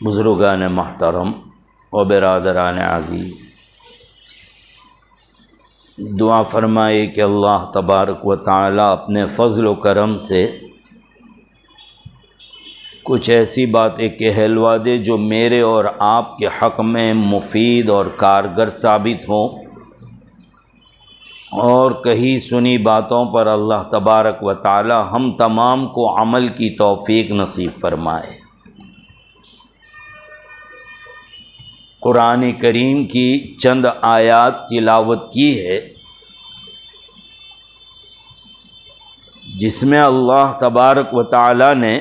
बुज़ुर्गान महतरम व बिरादरान अज़ीज़, दुआ फरमाए कि अल्लाह तबारक व ताला अपने फ़ज़ल व करम से कुछ ऐसी बातें कहलवा दे जो मेरे और आपके हक़ में मुफीद और कारगर साबित हों, और कही सुनी बातों पर अल्लाह तबारक व ताला हम तमाम को अमल की तौफ़ीक नसीब फ़रमाए। कुरान करीम की चंद आयात तिलावत की है जिसमें अल्लाह तबारक व ताला ने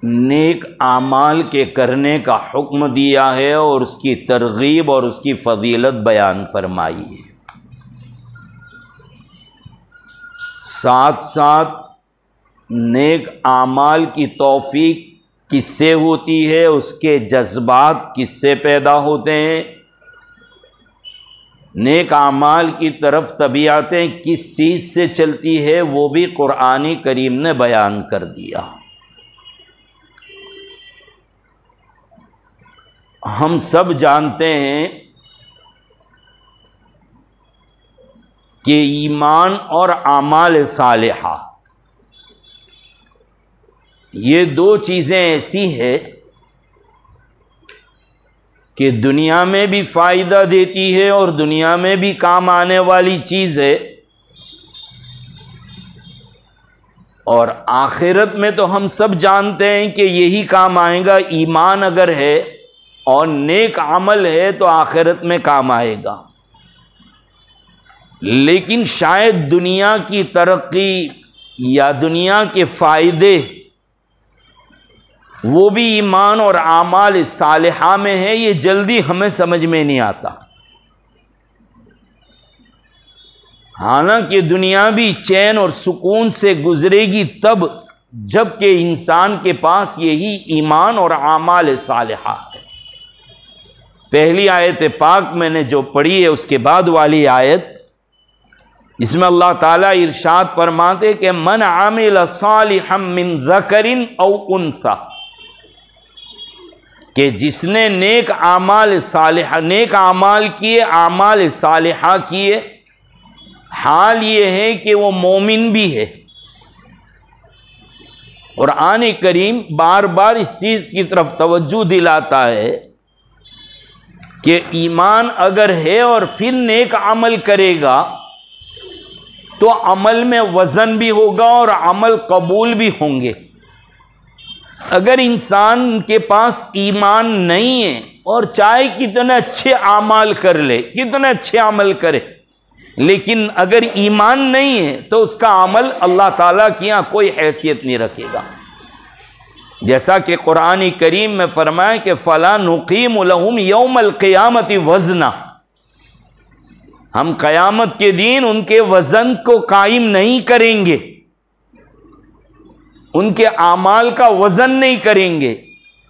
नेक आमाल के करने का हुक्म दिया है और उसकी तरगीब और उसकी फ़जीलत बयान फरमाई है। साथ साथ नेक आमाल की तौफ़ीक किससे होती है, उसके जज्बात किससे पैदा होते हैं, नेक आमाल की तरफ तबीयतें किस चीज़ से चलती है, वो भी कुरान करीम ने बयान कर दिया। हम सब जानते हैं कि ईमान और आमाल सालिहा ये दो चीज़ें ऐसी है कि दुनिया में भी फ़ायदा देती है और दुनिया में भी काम आने वाली चीज़ है, और आखिरत में तो हम सब जानते हैं कि यही काम आएगा। ईमान अगर है और नेक अमल है तो आखिरत में काम आएगा। लेकिन शायद दुनिया की तरक्की या दुनिया के फ़ायदे वो भी ईमान और आमाल सालिहा में है, ये जल्दी हमें समझ में नहीं आता। हालांकि दुनिया भी चैन और सुकून से गुजरेगी तब जबकि इंसान के पास यही ईमान और आमाल सालिहा है। पहली आयत पाक मैंने जो पढ़ी है उसके बाद वाली आयत, इसमें अल्लाह ताला इरशाद फरमाते कि मन आमिल सालिहम मिन ज़करिन औ उन्सा, कि जिसने नेक आमाल सालिहा, नेक आमाल किए, आमाल सालिहा किए, हाल ये है कि वो मोमिन भी है। और कुरान करीम बार बार इस चीज़ की तरफ तवज्जो दिलाता है कि ईमान अगर है और फिर नेक अमल करेगा तो अमल में वज़न भी होगा और अमल कबूल भी होंगे। अगर इंसान के पास ईमान नहीं है और चाहे कितने अच्छे अमाल कर ले, कितने अच्छे अमल करे, लेकिन अगर ईमान नहीं है तो उसका अमल अल्लाह ताला की यहाँ कोई हैसियत नहीं रखेगा। जैसा कि कुरान करीम में फरमाया कि फला नुकीम लहुम यौमल क़ियामति वज़ना, हम क़यामत के दिन उनके वज़न को कायम नहीं करेंगे, उनके आमाल का वज़न नहीं करेंगे।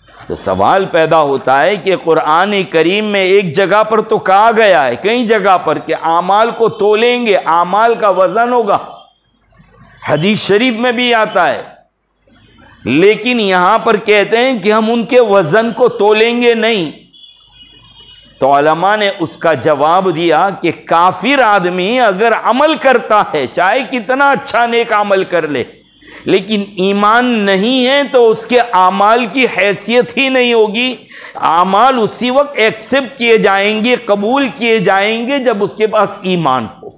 तो सवाल पैदा होता है कि कुरान करीम में एक जगह पर तो कहा गया है, कई जगह पर कि आमाल को तोलेंगे, आमाल का वज़न होगा, हदीस शरीफ में भी आता है, लेकिन यहां पर कहते हैं कि हम उनके वज़न को तोलेंगे नहीं। तो उलमा ने उसका जवाब दिया कि काफिर आदमी अगर अमल करता है, चाहे कितना अच्छा नेक अमल कर ले, लेकिन ईमान नहीं है तो उसके आमाल की हैसियत ही नहीं होगी। आमाल उसी वक्त एक्सेप्ट किए जाएंगे, कबूल किए जाएंगे जब उसके पास ईमान हो,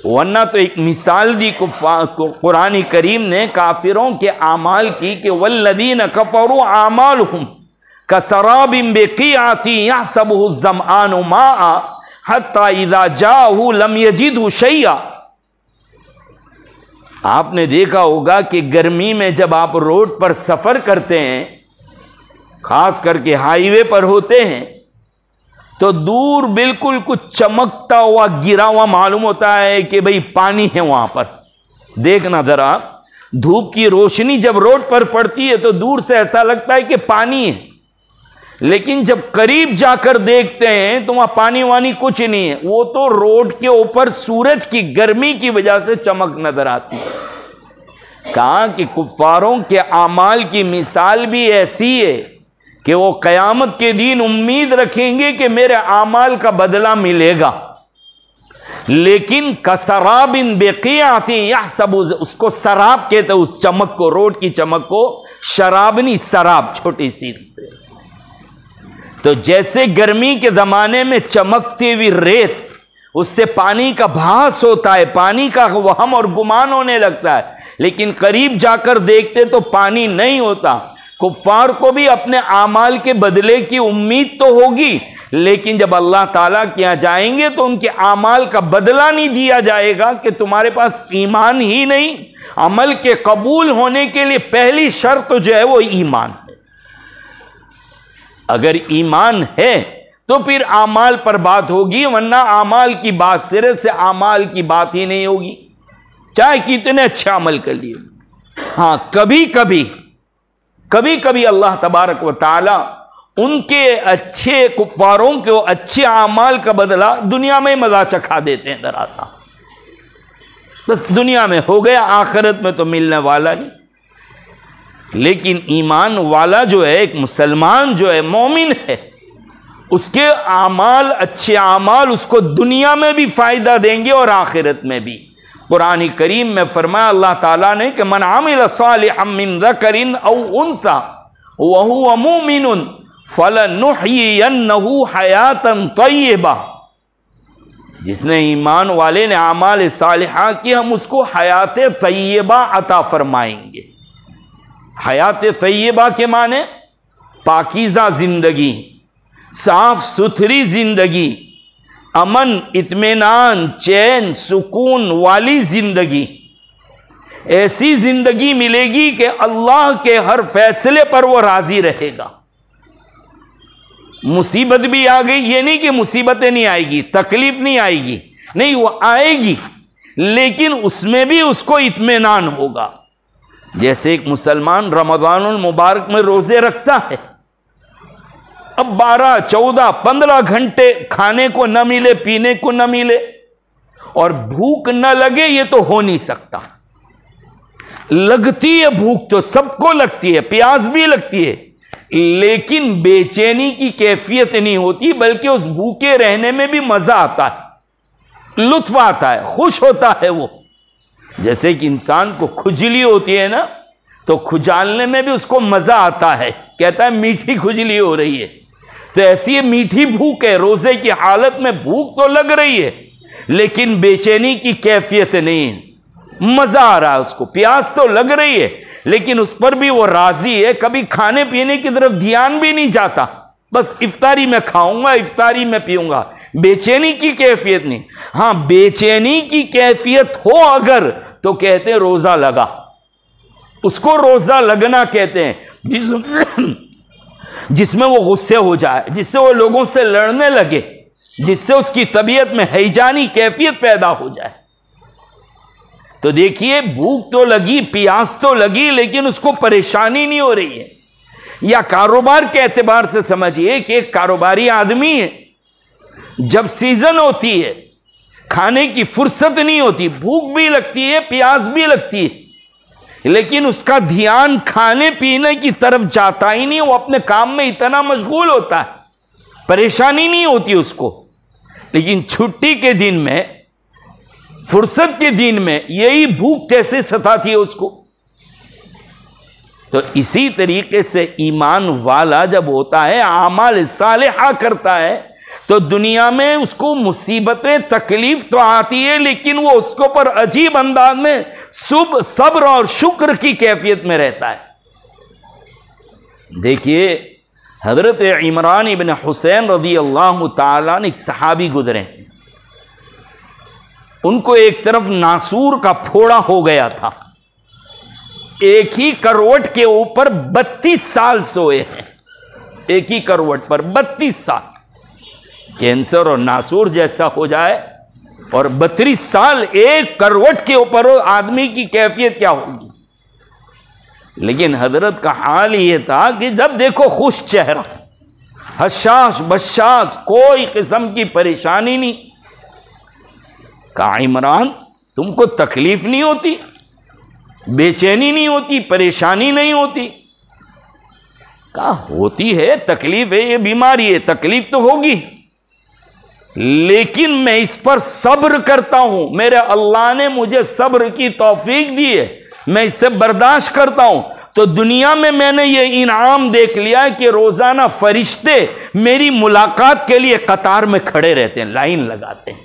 वरना तो एक मिसाल दी कुरान करीम ने काफिरों के आमाल की कि वल्लदीन कफरू आमालहुम कसराबिन बिक़ीअतिन यहसबुहु ज़मआनु माअ हत्ता इज़ा जाअहु लम यजिदहु शैआ। आपने देखा होगा कि गर्मी में जब आप रोड पर सफ़र करते हैं, खास करके हाईवे पर होते हैं, तो दूर बिल्कुल कुछ चमकता हुआ गिरा हुआ मालूम होता है कि भाई पानी है वहां पर। देखना जरा, धूप की रोशनी जब रोड पर पड़ती है तो दूर से ऐसा लगता है कि पानी है, लेकिन जब करीब जाकर देखते हैं तो वहां पानी वानी कुछ नहीं है, वो तो रोड के ऊपर सूरज की गर्मी की वजह से चमक नजर आती है। कहा कि कुफ्फारों के आमाल की मिसाल भी ऐसी है कि वो क़यामत के दिन उम्मीद रखेंगे कि मेरे आमाल का बदला मिलेगा, लेकिन कसराबिन बिक़ीअतिन यहसबु, उसको शराब कहते, उस चमक को, रोड की चमक को शराब नहीं, शराब छोटी सी से। तो जैसे गर्मी के ज़माने में चमकती हुई रेत, उससे पानी का भास होता है, पानी का वहम और गुमान होने लगता है, लेकिन करीब जाकर देखते तो पानी नहीं होता। कुफ्फार को भी अपने आमाल के बदले की उम्मीद तो होगी, लेकिन जब अल्लाह ताला के यहाँ जाएंगे तो उनके आमाल का बदला नहीं दिया जाएगा कि तुम्हारे पास ईमान ही नहीं। अमल के कबूल होने के लिए पहली शर्त जो है वो ईमान है। अगर ईमान है तो फिर आमाल पर बात होगी, वरना आमाल की बात, सिरे से आमाल की बात ही नहीं होगी, चाहे कितने अच्छे अमल कर लिए। हाँ, कभी कभी अल्लाह तबारक व ताला उनके अच्छे कुफ्फारों के अच्छे आमाल का बदला दुनिया में मजा चखा देते हैं जरा सा, बस दुनिया में हो गया, आखिरत में तो मिलने वाला नहीं। लेकिन ईमान वाला जो है, एक मुसलमान जो है, मोमिन है, उसके आमाल, अच्छे आमाल उसको दुनिया में भी फायदा देंगे और आखिरत में भी। कुरान करीम में फरमाया अल्लाह ताला ने कि मन आमिल सालिहम मिन ज़करिन औ उन्सा व हुवा मुमिनुन फलनुहयियन्नहु हयातन तय्यबा, जिसने ईमान वाले ने आमाल सालिहा की, हम उसको हयात तय्यबा अता फरमाएंगे। हयात तय्यबा के माने पाकीज़ा जिंदगी, साफ सुथरी जिंदगी, अमन, इत्मीनान, चैन, सुकून वाली जिंदगी। ऐसी जिंदगी मिलेगी कि अल्लाह के हर फैसले पर वो राजी रहेगा। मुसीबत भी आ गई, ये नहीं कि मुसीबतें नहीं आएगी, तकलीफ नहीं आएगी, नहीं, वो आएगी, लेकिन उसमें भी उसको इत्मीनान होगा। जैसे एक मुसलमान रमज़ानुल मुबारक में रोजे रखता है, अब 12, 14, 15 घंटे खाने को न मिले, पीने को न मिले और भूख न लगे, ये तो हो नहीं सकता। लगती है भूख, तो सबको लगती है, प्यास भी लगती है, लेकिन बेचैनी की कैफियत नहीं होती, बल्कि उस भूखे रहने में भी मजा आता है, लुत्फ आता है, खुश होता है वो। जैसे कि इंसान को खुजली होती है ना, तो खुजालने में भी उसको मजा आता है, कहता है मीठी खुजली हो रही है। तो ऐसी मीठी भूख है, रोजे की हालत में भूख तो लग रही है, लेकिन बेचैनी की कैफियत नहीं है, मजा आ रहा है उसको, प्यास तो लग रही है, लेकिन उस पर भी वो राजी है, कभी खाने पीने की तरफ ध्यान भी नहीं जाता, बस इफ्तारी में खाऊंगा, इफ्तारी में पीऊंगा, बेचैनी की कैफियत नहीं। हाँ, बेचैनी की कैफियत हो अगर, तो कहते हैं रोजा लगा, उसको रोजा लगना कहते हैं, जिसमें वो गुस्से हो जाए, जिससे वो लोगों से लड़ने लगे, जिससे उसकी तबीयत में हैजानी कैफियत पैदा हो जाए। तो देखिए, भूख तो लगी, प्यास तो लगी, लेकिन उसको परेशानी नहीं हो रही है। या कारोबार के एतबार से समझिए कि एक कारोबारी आदमी है, जब सीजन होती है, खाने की फुर्सत नहीं होती, भूख भी लगती है, प्यास भी लगती है, लेकिन उसका ध्यान खाने पीने की तरफ जाता ही नहीं, वो अपने काम में इतना मशगूल होता है, परेशानी नहीं होती उसको। लेकिन छुट्टी के दिन में, फुर्सत के दिन में यही भूख कैसे सताती है उसको। तो इसी तरीके से ईमान वाला जब होता है, आमाल सालिहा करता है, तो दुनिया में उसको मुसीबतें, तकलीफ तो आती है, लेकिन वो उसको पर अजीब अंदाज में सब्र और शुक्र की कैफियत में रहता है। देखिए, हजरत इमरान इब्न हुसैन रज़ी अल्लाह ताला ने, एक सहाबी गुजरे, उनको एक तरफ नासूर का फोड़ा हो गया था, एक ही करवट के ऊपर 32 साल सोए हैं, एक ही करवट पर 32 साल। कैंसर और नासूर जैसा हो जाए और 32 साल एक करवट के ऊपर हो, आदमी की कैफियत क्या होगी। लेकिन हजरत का हाल ये था कि जब देखो खुश चेहरा, हशाश बशाश, कोई किस्म की परेशानी नहीं। कहा, इमरान तुमको तकलीफ नहीं होती, बेचैनी नहीं होती, परेशानी नहीं होती? कहा, होती है, तकलीफ है, ये बीमारी है, तकलीफ तो होगी, लेकिन मैं इस पर सब्र करता हूं, मेरे अल्लाह ने मुझे सब्र की तौफीक दी है, मैं इससे बर्दाश्त करता हूं। तो दुनिया में मैंने ये इनाम देख लिया कि रोजाना फरिश्ते मेरी मुलाकात के लिए कतार में खड़े रहते हैं, लाइन लगाते हैं।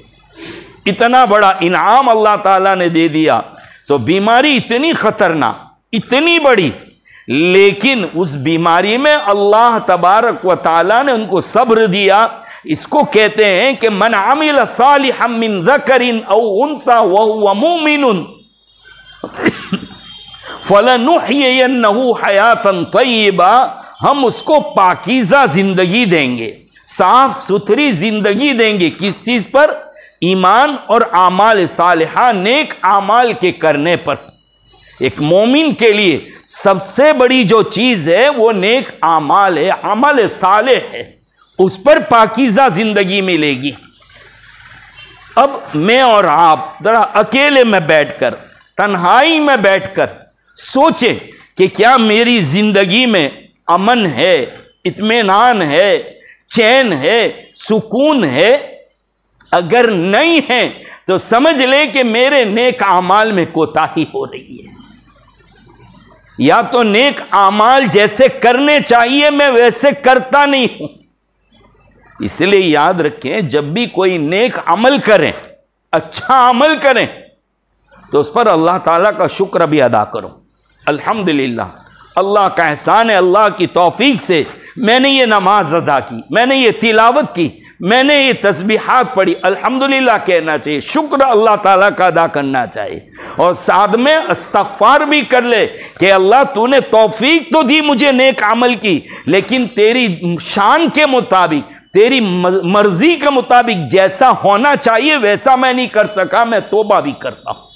इतना बड़ा इनाम अल्लाह ताला ने दे दिया। तो बीमारी इतनी खतरनाक, इतनी बड़ी, लेकिन उस बीमारी में अल्लाह तबारक व ताला ने उनको सब्र दिया। इसको कहते हैं कि मन आमिल सालिहम मिन ज़करिन औ उन्सा व हुवा मुमिनुन फलनुहयियन्नहु हयातन तय्यबा, हम उसको पाकीज़ा जिंदगी देंगे, साफ सुथरी जिंदगी देंगे। किस चीज पर? ईमान और आमाल सालिहा, नेक आमाल के करने पर। एक मोमिन के लिए सबसे बड़ी जो चीज है वो नेक आमाल है, अमल सालेह है, उस पर पाकीज़ा जिंदगी मिलेगी। अब मैं और आप जरा अकेले में बैठकर, तन्हाई में बैठकर सोचें कि क्या मेरी जिंदगी में अमन है, इत्मीनान है, चैन है, सुकून है? अगर नहीं है तो समझ ले कि मेरे नेक आमाल में कोताही हो रही है। या तो नेक आमाल जैसे करने चाहिए मैं वैसे करता नहीं हूं। इसलिए याद रखें, जब भी कोई नेक अमल करें, अच्छा अमल करें, तो उस पर अल्लाह ताला का शुक्र भी अदा करो। अल्हम्दुलिल्लाह, अल्लाह का एहसान है, अल्लाह की तौफीक से मैंने ये नमाज अदा की, मैंने ये तिलावत की, मैंने ये तस्बीहात पढ़ी, अल्हम्दुलिल्लाह कहना चाहिए, शुक्र अल्लाह ताला का अदा करना चाहिए। और साथ में इस्तग़फ़ार भी कर ले कि अल्लाह तूने तौफीक तो दी मुझे नेक अमल की, लेकिन तेरी शान के मुताबिक, तेरी मर्जी के मुताबिक जैसा होना चाहिए वैसा मैं नहीं कर सका, मैं तौबा भी करता हूं।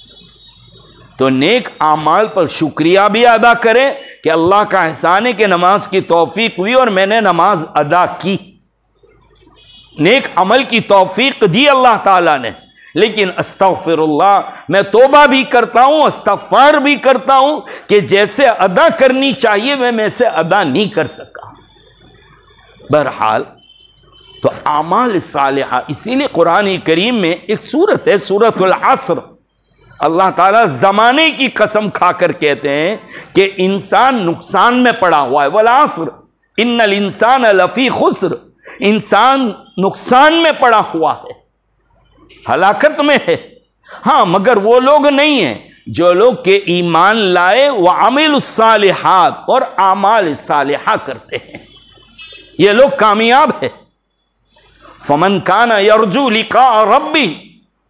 तो नेक आमाल पर शुक्रिया भी अदा करें कि अल्लाह का एहसान है कि नमाज की तौफीक हुई और मैंने नमाज अदा की, नेक अमल की तौफीक दी अल्लाह ताला ने। लेकिन अस्तग़फिरुल्लाह, मैं तौबा भी करता हूं, इस्तग़फ़ार भी करता हूं कि जैसे अदा करनी चाहिए मैं से अदा नहीं कर सका। बहरहाल, तो आमाल सालिहा, इसीलिए कुरान करीम में एक सूरत है, सूरतुल अस्र, अल्लाह ताला जमाने की कसम खाकर कहते हैं कि इंसान नुकसान में पड़ा हुआ है। वल अस्र इन्नल इंसान लफी खुस्र, इंसान नुकसान में पड़ा हुआ है, हलाकत में है। हाँ, मगर वो लोग नहीं हैं जो लोग के ईमान लाए व अमिलुस सालिहात, और आमाल सालिहा करते हैं, ये लोग कामयाब है। फमन काना यरजू लिका रब्बी,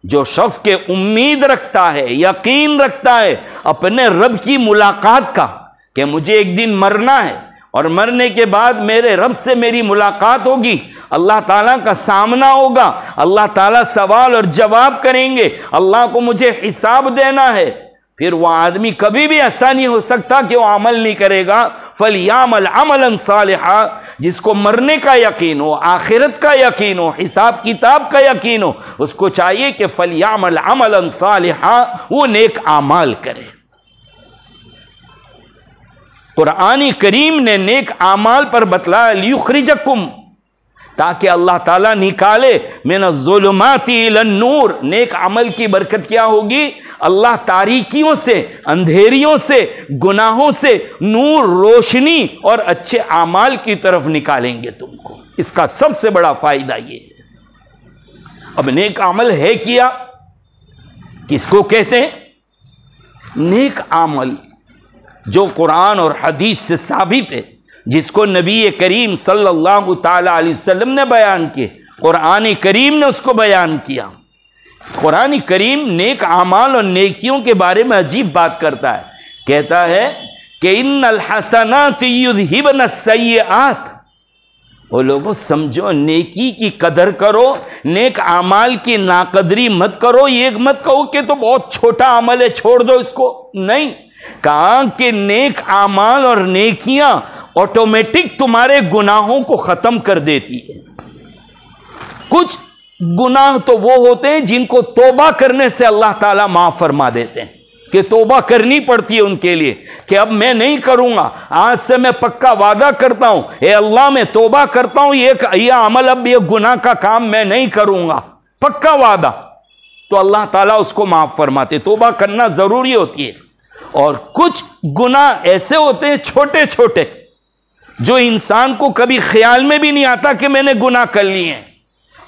जो शख्स के उम्मीद रखता है, यकीन रखता है अपने रब की मुलाकात का, कि मुझे एक दिन मरना है और मरने के बाद मेरे रब से मेरी मुलाकात होगी, अल्लाह ताला का सामना होगा, अल्लाह ताला सवाल और जवाब करेंगे, अल्लाह को मुझे हिसाब देना है, फिर वह आदमी कभी भी ऐसा नहीं हो सकता कि वह अमल नहीं करेगा। फलयामल अमलन सालिहा, जिसको मरने का यकीन हो, आखिरत का यकीन हो, हिसाब किताब का यकीन हो, उसको चाहिए कि फलयामल अमलन सालिहा, वो नेक आमाल करे। कुरान करीम ने नेक आमाल पर बतलाया, लियुखरिजकुम, ताकि अल्लाह ताला निकाले मिनज़्ज़ुलुमाति इलन नूर। नेक अमल की बरकत क्या होगी? अल्लाह तारीकियों से, अंधेरियों से, गुनाहों से नूर, रोशनी और अच्छे आमाल की तरफ निकालेंगे तुमको। इसका सबसे बड़ा फायदा ये है। अब नेक अमल है किया, किसको कहते हैं? नेक अमल जो कुरान और हदीस से साबित है, जिसको नबी करीम सल्लल्लाहु ताला अलैहि वसल्लम ने बयान किए, कुरान करीम ने उसको बयान किया। कुरान करीम नेक आमाल और नेकियों के बारे में अजीब बात करता है, कहता है कि इन्नल हसनाति युज़हिबन सय्यिआत। वो लोगों समझो, नेकी की कदर करो, नेक आमाल की नाकदरी मत करो। ये मत कहो कि तो बहुत छोटा अमल है, छोड़ दो इसको, नहीं, कहा कि नेक आमाल और नेकियां ऑटोमेटिक तुम्हारे गुनाहों को खत्म कर देती है। कुछ गुनाह तो वो होते हैं जिनको तौबा करने से अल्लाह ताला माफ फरमा देते हैं, कि तौबा करनी पड़ती है उनके लिए कि अब मैं नहीं करूंगा, आज से मैं पक्का वादा करता हूं, ए अल्लाह मैं तौबा करता हूं, ये अमल, अब ये गुनाह का काम मैं नहीं करूंगा, पक्का वादा, तो अल्लाह ताला उसको माफ फरमाते। तौबा करना जरूरी होती है। और कुछ गुनाह ऐसे होते हैं छोटे छोटे, जो इंसान को कभी ख्याल में भी नहीं आता कि मैंने गुनाह कर लिए हैं,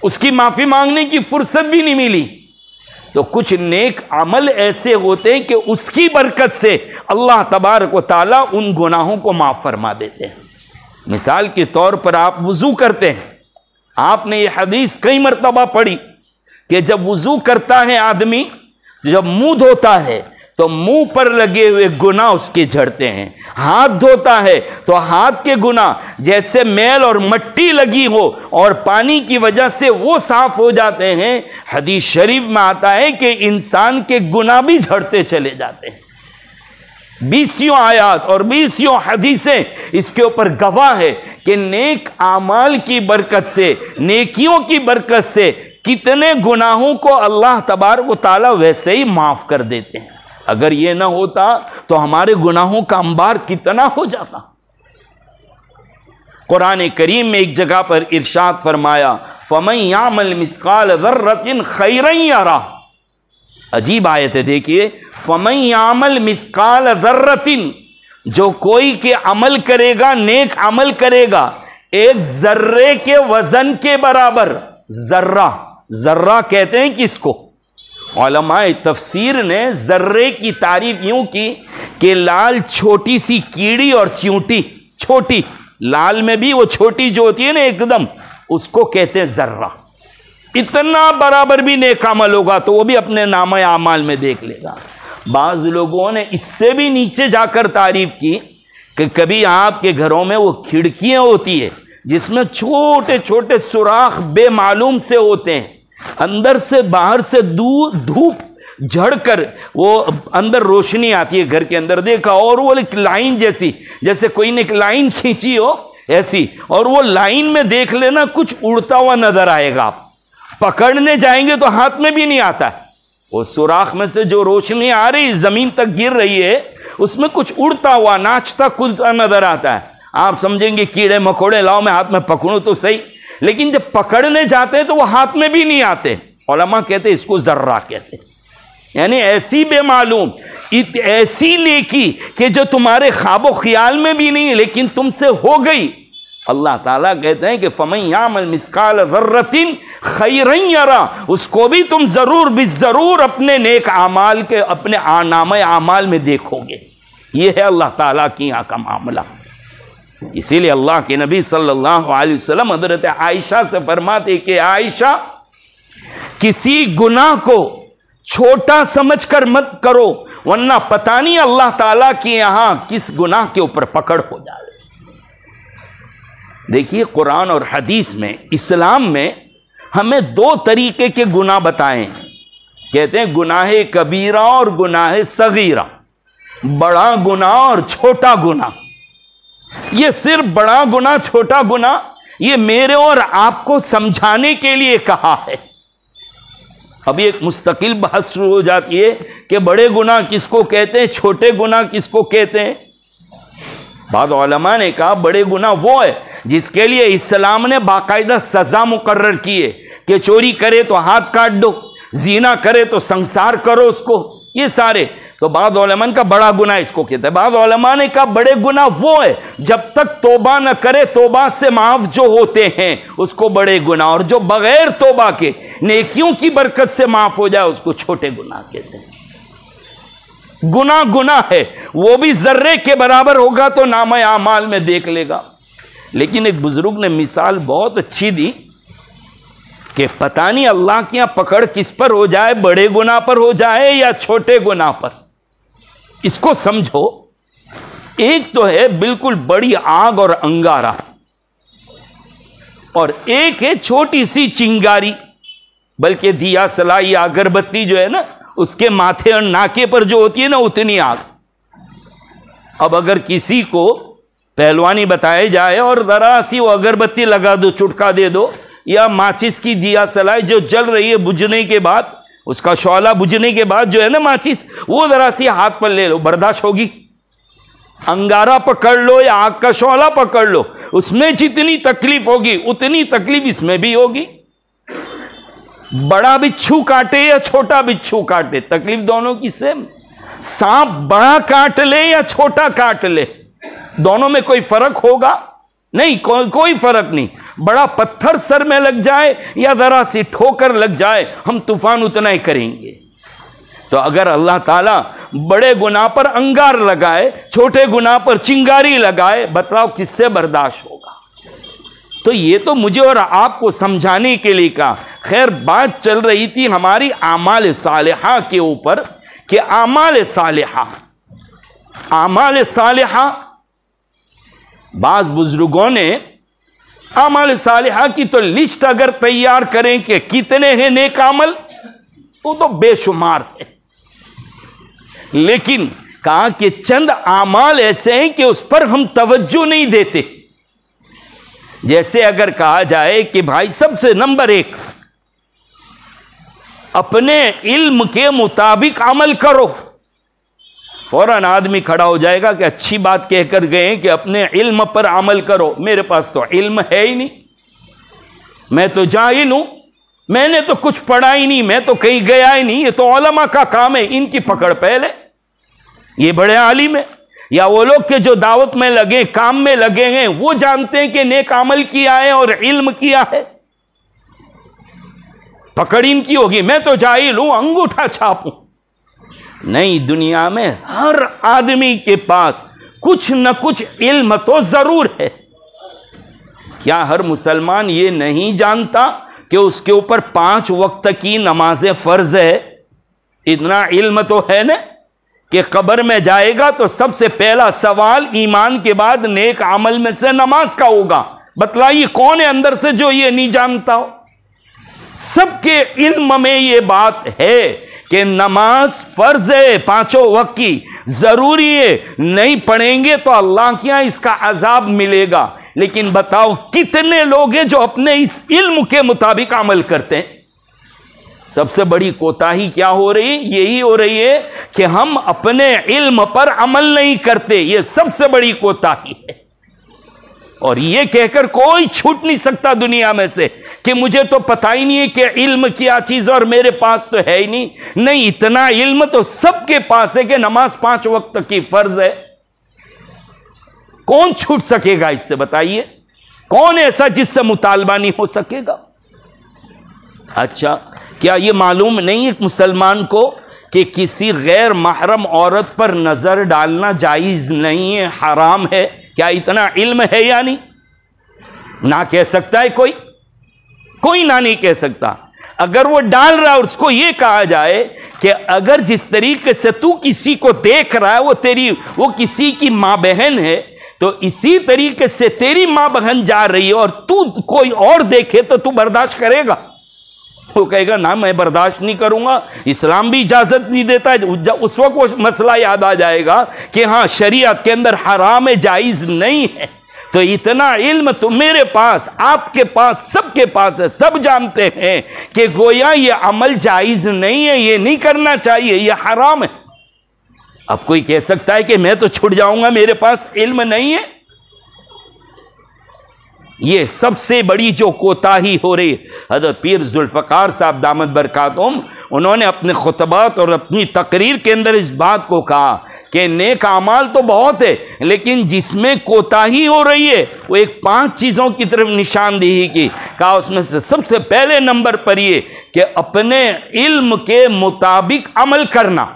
उसकी माफी मांगने की फुर्सत भी नहीं मिली। तो कुछ नेक अमल ऐसे होते हैं कि उसकी बरकत से अल्लाह तबारक व तआला उन गुनाहों को माफ फरमा देते हैं। मिसाल के तौर पर आप वुजू करते हैं, आपने ये हदीस कई मरतबा पढ़ी कि जब वुजू करता है आदमी, जब मुंह धोता है तो मुंह पर लगे हुए गुनाह उसके झड़ते हैं, हाथ धोता है तो हाथ के गुनाह, जैसे मैल और मिट्टी लगी हो और पानी की वजह से वो साफ हो जाते हैं। हदीस शरीफ में आता है कि इंसान के गुनाह भी झड़ते चले जाते हैं। 20 आयात और 20 हदीसें इसके ऊपर गवाह है कि नेक आमाल की बरकत से, नेकियों की बरकत से कितने गुनाहों को अल्लाह तबारक व तआला वैसे ही माफ कर देते हैं। अगर ये ना होता तो हमारे गुनाहों का अंबार कितना हो जाता। कुरान करीम में एक जगह पर इरशाद फरमाया, फमन यामल मिस्काल ज़र्रतिन खैरन यरा। अजीब आयत है, देखिए, फमन यामल मिस्काल ज़र्रतिन, जो कोई के अमल करेगा, नेक अमल करेगा, एक जर्रे के वजन के बराबर। जर्रा, जर्रा कहते हैं किसको? उलमाए तफसीर ने जर्रे की तारीफ यूं की कि लाल छोटी सी कीड़ी और चींटी, छोटी लाल में भी वो छोटी जो होती है ना एकदम, उसको कहते हैं जर्रा। इतना बराबर भी नेक अमल होगा तो वो भी अपने नामे आमाल में देख लेगा। बाज लोगों ने इससे भी नीचे जाकर तारीफ की कि कभी आपके घरों में वो खिड़कियां होती है जिसमें छोटे छोटे सुराख बेमालूम से होते हैं, अंदर से बाहर से धूप झड़कर वो अंदर रोशनी आती है घर के अंदर, देखा, और वो एक लाइन जैसी, जैसे कोई ने एक लाइन खींची हो ऐसी, और वो लाइन में देख लेना कुछ उड़ता हुआ नजर आएगा। आप पकड़ने जाएंगे तो हाथ में भी नहीं आता है। वो सुराख में से जो रोशनी आ रही जमीन तक गिर रही है, उसमें कुछ उड़ता हुआ नाचता कूदता नजर आता है। आप समझेंगे कीड़े मकोड़े, लाओ मैं हाथ में पकड़ूं तो सही, लेकिन जब पकड़ने जाते हैं तो वो हाथ में भी नहीं आते। उलमा कहते इसको जर्रा कहते हैं, यानी ऐसी बेमालूम, ऐसी नेकी कि जो तुम्हारे ख्वाबो ख्याल में भी नहीं लेकिन तुमसे हो गई। अल्लाह ताला कहते हैं कि फमन यामल मिस्काल ज़र्रतिन खैरन यरा, उसको भी तुम जरूर भी जरूर अपने नेक आमाल के, अपने नामे आमाल में देखोगे। यह है अल्लाह ताला की यहाँ का मामला। इसीलिए अल्लाह के नबी सल्लल्लाहु अलैहि वसल्लम हज़रत आयशा से फरमाते कि आयशा, किसी गुनाह को छोटा समझकर मत करो, वरना पता नहीं अल्लाह ताला के यहां किस गुनाह के ऊपर पकड़ हो जाए। देखिए, कुरान और हदीस में, इस्लाम में हमें दो तरीके के गुनाह बताए हैं। कहते हैं गुनाह कबीरा और गुनाह सगीरा, बड़ा गुनाह और छोटा गुनाह। ये सिर्फ बड़ा गुनाह छोटा गुनाह ये मेरे और आपको समझाने के लिए कहा है। अभी एक मुस्तकिल बहस शुरू हो जाती है कि बड़े गुनाह किसको कहते हैं, छोटे गुनाह किसको कहते हैं। बाद उलमा ने कहा बड़े गुनाह वो है जिसके लिए इस्लाम ने बाकायदा सजा मुकर्रर की है कि चोरी करे तो हाथ काट दो, जीना करे तो संसार करो उसको, ये सारे। तो बाद उलमा का बड़ा गुनाह इसको कहते हैं। बाद उलमा ने कहा बड़े गुनाह वो है जब तक तौबा न करे, तौबा से माफ जो होते हैं उसको बड़े गुनाह, और जो बगैर तौबा के नेकियों की बरकत से माफ हो जाए उसको छोटे गुनाह कहते हैं। गुनाह गुनाह है, वो भी जर्रे के बराबर होगा तो नामे आमाल में देख लेगा। लेकिन एक बुजुर्ग ने मिसाल बहुत अच्छी दी कि पता नहीं अल्लाह की यहां पकड़ किस पर हो जाए, बड़े गुनाह पर हो जाए या छोटे गुनाह पर। इसको समझो, एक तो है बिल्कुल बड़ी आग और अंगारा, और एक है छोटी सी चिंगारी, बल्कि दिया सलाई अगरबत्ती जो है ना, उसके माथे और नाके पर जो होती है ना, उतनी आग। अब अगर किसी को पहलवानी बताया जाए और जरा सी वो अगरबत्ती लगा दो, चुटका दे दो, या माचिस की दिया सलाई जो जल रही है बुझने के बाद, उसका शौला बुझने के बाद जो है ना माचिस, वो जरा सी हाथ पर ले लो, बर्दाश्त होगी? अंगारा पकड़ लो या आग का शौला पकड़ लो, उसमें जितनी तकलीफ होगी उतनी तकलीफ इसमें भी होगी। बड़ा बिच्छू काटे या छोटा बिच्छू काटे, तकलीफ दोनों की सेम। सांप बड़ा काट ले या छोटा काट ले, दोनों में कोई फर्क होगा? नहीं, कोई फर्क नहीं। बड़ा पत्थर सर में लग जाए या जरा सी ठोकर लग जाए, हम तूफान उतना ही करेंगे। तो अगर अल्लाह ताला बड़े गुनाह पर अंगार लगाए, छोटे गुनाह पर चिंगारी लगाए, बताओ किससे बर्दाश्त होगा? तो ये तो मुझे और आपको समझाने के लिए कहा। खैर, बात चल रही थी हमारी आमाल सालिहा के ऊपर कि आमाल सालिहा, बाज बुजुर्गों ने आमाल सालिहा की तो लिस्ट अगर तैयार करें कि कितने हैं नेक अमल, वो तो बेशुमार है। लेकिन कहा कि चंद आमाल ऐसे हैं कि उस पर हम तवज्जो नहीं देते। जैसे अगर कहा जाए कि भाई सबसे नंबर 1, अपने इल्म के मुताबिक अमल करो, फौरन आदमी खड़ा हो जाएगा कि अच्छी बात कहकर गए कि अपने इल्म पर अमल करो। मेरे पास तो इल्म है ही नहीं, मैं तो जाहिल हूं, मैंने तो कुछ पढ़ा ही नहीं, मैं तो कहीं गया ही नहीं, ये तो उलमा का काम है, इनकी पकड़ पहले, ये बड़े आलिम है। या वो लोग के जो दावत में लगे, काम में लगे हैं, वो जानते हैं कि नेक अमल किया है और इल्म किया है, पकड़ इनकी होगी। मैं तो जाहिल हूं, अंगूठा छापूं। नहीं, दुनिया में हर आदमी के पास कुछ न कुछ इल्म तो जरूर है। क्या हर मुसलमान ये नहीं जानता कि उसके ऊपर 5 वक्त की नमाजें फर्ज है? इतना इल्म तो है ना कि कब्र में जाएगा तो सबसे पहला सवाल ईमान के बाद नेक अमल में से नमाज का होगा। बतलाइए कौन है अंदर से जो ये नहीं जानता हो? सबके इल्म में ये बात है कि नमाज फर्ज है, 5 वक्त की, जरूरी है, नहीं पढ़ेंगे तो अल्लाह के यहां इसका अजाब मिलेगा। लेकिन बताओ कितने लोग हैं जो अपने इस इल्म के मुताबिक अमल करते हैं? सबसे बड़ी कोताही क्या हो रही? यही हो रही है कि हम अपने इल्म पर अमल नहीं करते, यह सबसे बड़ी कोताही है। और यह कहकर कोई छूट नहीं सकता दुनिया में से कि मुझे तो पता ही नहीं है कि इल्म क्या चीज और मेरे पास तो है ही नहीं। नहीं, इतना इल्म तो सबके पास है कि नमाज 5 वक्त की फर्ज है। कौन छूट सकेगा इससे? बताइए कौन ऐसा जिससे मुतालबा नहीं हो सकेगा? अच्छा, क्या यह मालूम नहीं है मुसलमान को कि किसी गैर महरम औरत पर नजर डालना जायज नहीं है, हराम है? क्या इतना इल्म है या नहीं? ना कह सकता है कोई? कोई ना नहीं कह सकता। अगर वो डाल रहा है, उसको ये कहा जाए कि अगर जिस तरीके से तू किसी को देख रहा है वो किसी की मां बहन है, तो इसी तरीके से तेरी मां बहन जा रही है और तू कोई और देखे तो तू बर्दाश्त करेगा? वो कहेगा ना, मैं बर्दाश्त नहीं करूंगा, इस्लाम भी इजाजत नहीं देता है। उस वक्त वो मसला याद आ जाएगा कि हाँ, शरीयत के अंदर हराम है, जायज नहीं है। तो इतना इल्म तो मेरे पास, आपके पास, सबके पास है, सब जानते हैं कि गोया ये अमल जायज नहीं है, ये नहीं करना चाहिए, ये हराम है। अब कोई कह सकता है कि मैं तो छूट जाऊंगा, मेरे पास इल्म नहीं है? ये सबसे बड़ी जो कोताही हो रही है। हज़रत पीर जुल्फ़कार साहब दामद बरकातुहुम, उन्होंने अपने खुतबात और अपनी तकरीर के अंदर इस बात को कहा कि नेक अमाल तो बहुत है, लेकिन जिसमें कोताही हो रही है वो एक 5 चीज़ों की तरफ निशानदेही की। कहा उसमें से सबसे पहले नंबर पर ये कि अपने इल्म के मुताबिक अमल करना।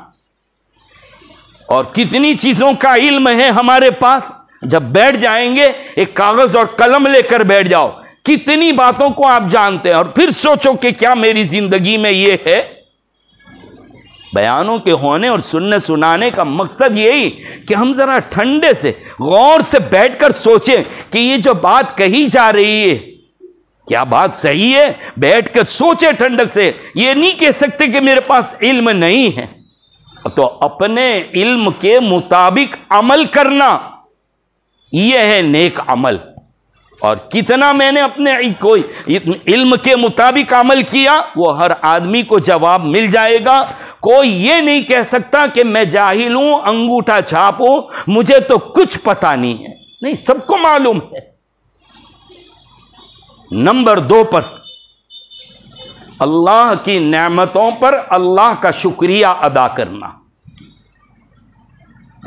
और कितनी चीज़ों का इल्म है हमारे पास? जब बैठ जाएंगे, एक कागज और कलम लेकर बैठ जाओ, कितनी बातों को आप जानते हैं, और फिर सोचो कि क्या मेरी जिंदगी में ये है? बयानों के होने और सुनने सुनाने का मकसद यही कि हम जरा ठंडे से, गौर से बैठकर सोचें कि ये जो बात कही जा रही है क्या बात सही है? बैठकर सोचे ठंडक से। ये नहीं कह सकते कि मेरे पास इल्म नहीं है। तो अपने इल्म के मुताबिक अमल करना, यह है नेक अमल। और कितना मैंने अपने कोई इल्म के मुताबिक अमल किया, वो हर आदमी को जवाब मिल जाएगा। कोई ये नहीं कह सकता कि मैं जाहिल हूं, अंगूठा छाप हूं, मुझे तो कुछ पता नहीं है। नहीं, सबको मालूम है। नंबर 2 पर अल्लाह की नेमतों पर अल्लाह का शुक्रिया अदा करना।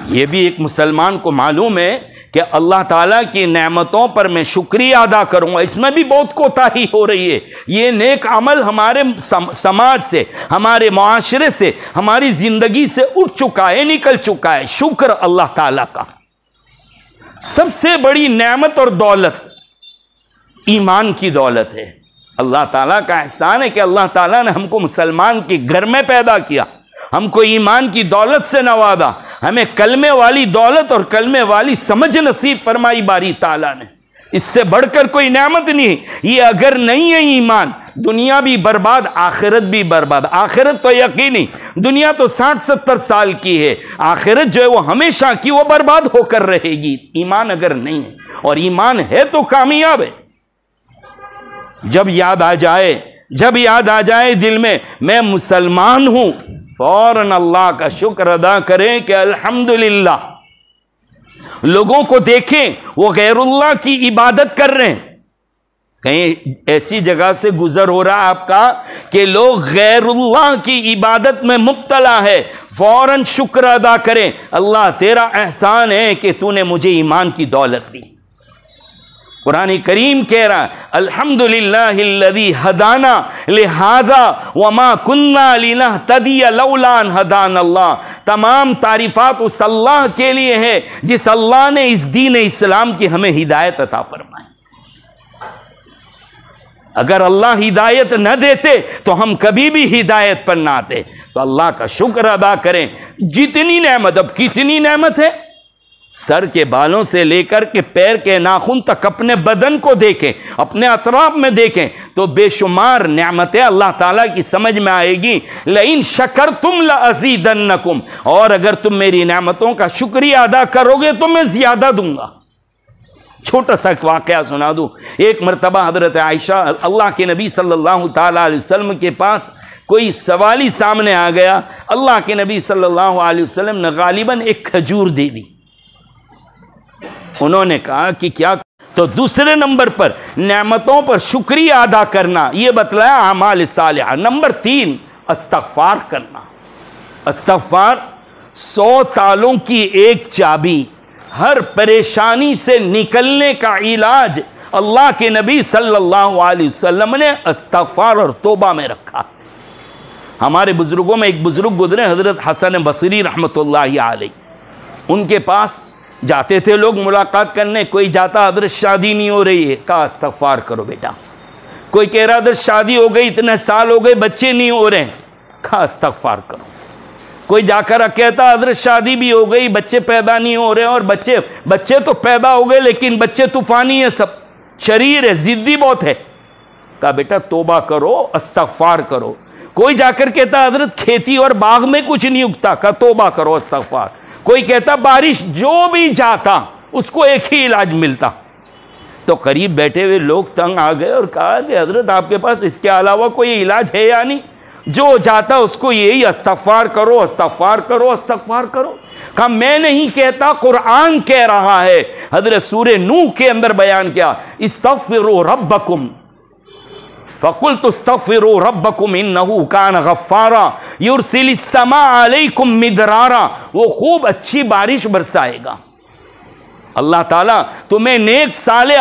यह भी एक मुसलमान को मालूम है कि अल्लाह ताला की नेमतों पर मैं शुक्रिया अदा करूंगा। इसमें भी बहुत कोताही हो रही है। ये नेक अमल हमारे समाज से, हमारे मुआशरे से, हमारी जिंदगी से उठ चुका है, निकल चुका है। शुक्र अल्लाह ताला का। सबसे बड़ी नेमत और दौलत ईमान की दौलत है। अल्लाह ताला का एहसान है कि अल्लाह ताला ने हमको मुसलमान के घर में पैदा किया, हमको ईमान की दौलत से नवाजा, हमें कलमे वाली दौलत और कलमे वाली समझ नसीब फरमाई बारी ताला ने। इससे बढ़कर कोई नेमत नहीं। ये अगर नहीं है ईमान, दुनिया भी बर्बाद, आखिरत भी बर्बाद। आखिरत तो यकीनी, दुनिया तो 60-70 साल की है, आखिरत जो है वो हमेशा की, वो बर्बाद होकर रहेगी। ईमान अगर नहीं है, और ईमान है तो कामयाब है। जब याद आ जाए दिल में मैं मुसलमान हूं, फौरन अल्लाह का शुक्र अदा करें कि अल्हम्दुलिल्लाह। लोगों को देखें वो गैरुल्लाह की इबादत कर रहे हैं। कहीं ऐसी जगह से गुजर हो रहा आपका कि लोग गैरुल्लाह की इबादत में मुब्तला है, फौरन शुक्र अदा करें, अल्लाह तेरा एहसान है कि तूने मुझे ईमान की दौलत दी। कुरान करीम कह रहा है अल्हम्दुलिल्लाहिल्लज़ी हदाना लिहाज़ा वमा कुन्ना लिनहतदिया लौला अन हदाना अल्लाह। तमाम तारीफात उस अल्लाह के लिए है जिस अल्लाह ने इस दीन इस्लाम की हमें हिदायत अता फरमाई। अगर अल्लाह हिदायत न देते तो हम कभी भी हिदायत पर ना आते। तो अल्लाह का शुक्र अदा करें। जितनी नेमत, अब कितनी नेमत है, सर के बालों से लेकर के पैर के नाखून तक अपने बदन को देखें, अपने अतराफ में देखें तो बेशुमार नेमतें अल्लाह ताला की समझ में आएगी। लइन शकरतुम लअज़ीदन्नकुम, और अगर तुम मेरी नेमतों का शुक्रिया अदा करोगे तो मैं ज्यादा दूंगा। छोटा सा वाकया सुना दूं। एक मरतबा हजरत आयशा अल्लाह के नबी सल्लल्लाहु ताला अलैहि वसल्लम के पास कोई सवाली सामने आ गया। अल्लाह के नबी सल्लल्लाहु अलैहि वसल्लम ने गालिबन एक खजूर दे दी। उन्होंने कहा कि क्या, तो दूसरे नंबर पर नेमतों पर शुक्रिया अदा करना, यह बतलाया अमाल सालिहा। नंबर 3 इस्तग़फ़ार करना। इस्तग़फ़ार 100 तालों की एक चाबी, हर परेशानी से निकलने का इलाज अल्लाह के नबी सल्लल्लाहु अलैहि वसल्लम ने इस्तग़फ़ार और तौबा में रखा। हमारे बुजुर्गों में एक बुजुर्ग गुजरे हजरत हसन बसरी रहमतुल्लाहि अलैहि, उनके पास जाते थे लोग मुलाकात करने। कोई जाता हजरत शादी नहीं हो रही है, कहा इस्तग़फ़ार करो बेटा। कोई कह रहा हजरत शादी हो गई, इतने साल हो गए बच्चे नहीं हो रहे, कहा इस्तग़फ़ार करो। कोई जाकर कहता हजरत शादी भी हो गई, बच्चे पैदा नहीं हो रहे, और बच्चे तो पैदा हो गए लेकिन बच्चे तूफानी है, सब शरीर है, जिद्दी बहुत है। कहा बेटा तौबा करो, इस्तग़फ़ार करो। कोई जाकर कहता हजरत खेती और बाग में कुछ नहीं उगता, कहा तौबा करो, इस्तग़फ़ार। कोई कहता बारिश जो भी जाता उसको एक ही इलाज मिलता। तो करीब बैठे हुए लोग तंग आ गए और कहा कि हजरत आपके पास इसके अलावा कोई इलाज है या नहीं? जो जाता उसको यही इस्तग़फ़ार करो, इस्तग़फ़ार करो, इस्तग़फ़ार करो। कहा मैं नहीं कहता, कुरान कह रहा है। हजरत सूरे नूह के अंदर बयान किया इस्तग़फ़िरू रब्बकुम फ़क़ुल्तु इस्तग़फ़िरू रब्बकुम इन्नहु कान गफ़्फ़ारा युरसिलिस समा अलैकुम मिदरारा। वो खूब अच्छी बारिश बरसाएगा। अल्लाह ताला तुम्हें नेक साले